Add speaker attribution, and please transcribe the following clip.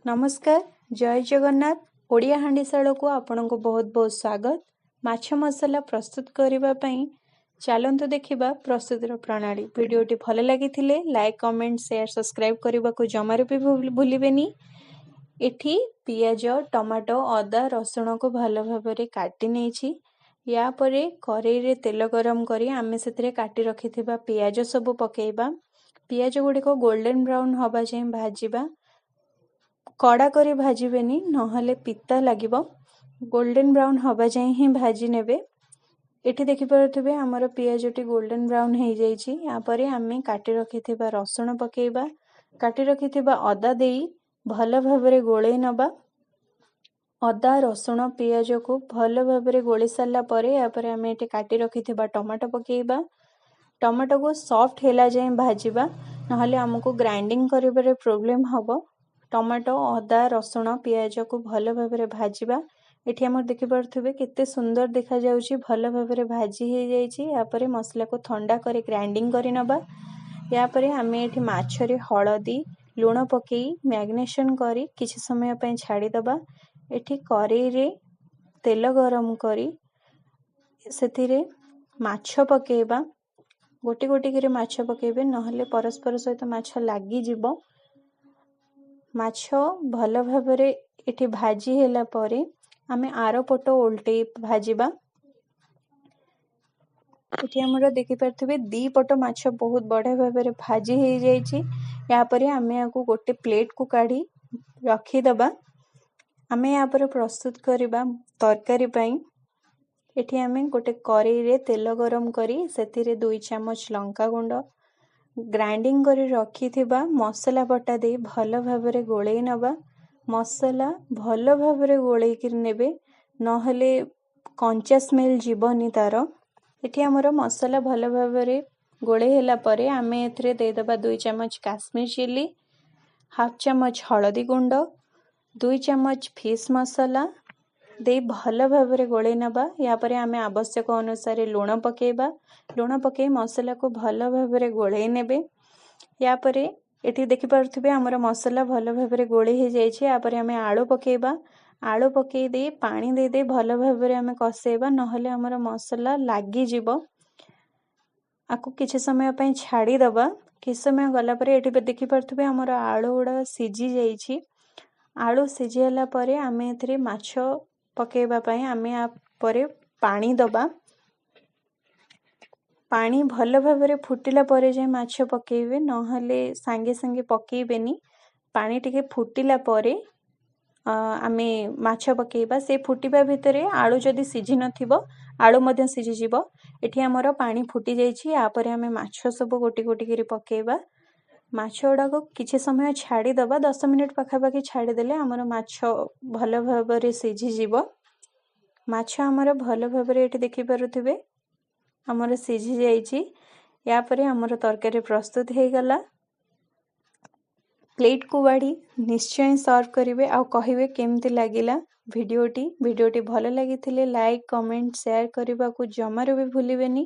Speaker 1: नमस्कार जय जगन्नाथ ओडिया हांडीशाला को आपण को बहुत बहुत स्वागत। माछ मसला प्रस्तुत करने पई चलतु देखिबा प्रस्तुतिर प्रणाली। वीडियोटी भल लगी लाइक कमेंट शेयर सब्सक्राइब करने को जमार भी भूलिबेनी। एठी पियाज टमाटो अदा रसुण को भल भाव काटी नहीं या परे कड़ाई रे तेल गरम करी आमे सेतरे काटी रखिथिबा पियाज सब पकेइबा। पियाज गुडी को गोल्डन ब्राउन हबा जाय भाजीबा। कड़ा करी भाजबेनी नहले पिता लागिबो। गोल्डन ब्राउन हबा जाय ही भाजी नेबे। एठी देखि पारुथिबे हमर पियाजटी गोल्डन ब्राउन हे जायछि। या परे आमे काटी रखिथिबा रसुण पकेइबा। काटी रखिथिबा अदा देई भल भाबरे गोळेई नबा। अदा रसुण पियाज को भल भाबरे गोळी सारला परे या परे आमे एठी काटी रखिथिबा टमाटो पकेइबा। टमाटो को सॉफ्ट होला जाय भाजीबा नहले हमको ग्राइंडिंग करिबारे प्रॉब्लम हबो। टमाटो अदा रसुण पियाज को भल भाबरे भाजीबा। एठी हम देखि पारुथिबे केते सुंदर देखा जाउछि। भल भाबरे भाजी हे जायछि। या परे मसला को ठंडा करे ग्राइंडिंग करि नबा। या परे हमें एठी माछरे हळदी लूण पकेई मैग्नेशन करी किछि समय पय छाडी दबा। एठी कड़ाई रे तेल गरम करी सेथिरे माछ पकेइबा। गोटी गोटी करे माछ पकेइबे नहले परस्पर सहित माछ लागी जिवो। माछ भल भाबरे एठी भाजी होला परे आमे आरो पटो उल्टे भाजीबा। एठी हमरो देखि पारथिबे दी पटो माछ बहुत बड़े भाबरे भाजी हे जायछि। या परे आमे आकु गोटे प्लेट को काढी रखी दबा। आमे या परे प्रस्तुत करिबा तरकारी पई। एठी आमे गोटे कड़ाई रे तेल गरम करी सेतिरे 2 चम्मच लंका गुंड ग्राइंडिंग करी रखी थिबा मसला बटा दे भल भाबरे गोळेई नबा। मसला भल भाबरे गोळेई कि नेबे नहले कंचा स्मेल जीवनी तारो। एठी हमरो मसला भल भाबरे गोळेई होला परे आमे एथरे दे दबा 2 चम्मच काश्मीर चिली, हाफ चम्मच हळदी गुंड, 2 चम्मच फिश मसला दे भल भाबरे गोळेई नबा। या परे आमे आवश्यक अनुसार लूण पकेइबा। लूण पकेई मसला को भल भाबरे गोळेई नेबे। या परे एठी देखि पारुथिबे हमर मसला भल भाबरे गोळेई हे जायछि। या परे आमे आलू पकेइबा। आलू पकेई दे पानी दे दे भल भाबरे आमे कसेइबा नहले हमर मसला लागी जिवो। आकु किछि समय पय छाडी दबा। किछि समय गला परे एठी देखि पारुथिबे हमर आलू उडा सिजी जायछि। आलू सिजिला परे आमे एथरे माछ पकेइबा पय आमे आ परे पानी दबा। पानी भल भाबरे फुटिला परे जे माछ पकेइबे नहले संगे संगे पकेइबेनी। पानी टिके फुटिला परे आमे माछ पकेइबा। से फुटिबा भितरे आलू जदी सिझि नथिबो आलू मध्य सिझि जिवो। एठी हमर पानी फुटी जायछि। या परे आमे माछ सब गोटी गोटी करी पकेइबा। माछ उडा को किछि समय छाडी दबा 10 मिनिट पाखा पाखी छाडी देले हमर माछ भल भाबरे सिझि जिवो। माछ हमर भल भाबरे एठी देखि पारुथिबे हमर सिझि जायछि। या परे हमर तरकारी प्रस्तुत हे गला। प्लेट को बाड़ी निश्चय सर्व करिवे आ कहिवे केमति लागिला वीडियोटी भल लागिथिले लाइक कमेंट शेयर करबा को जमारो भी भूलिबेनी।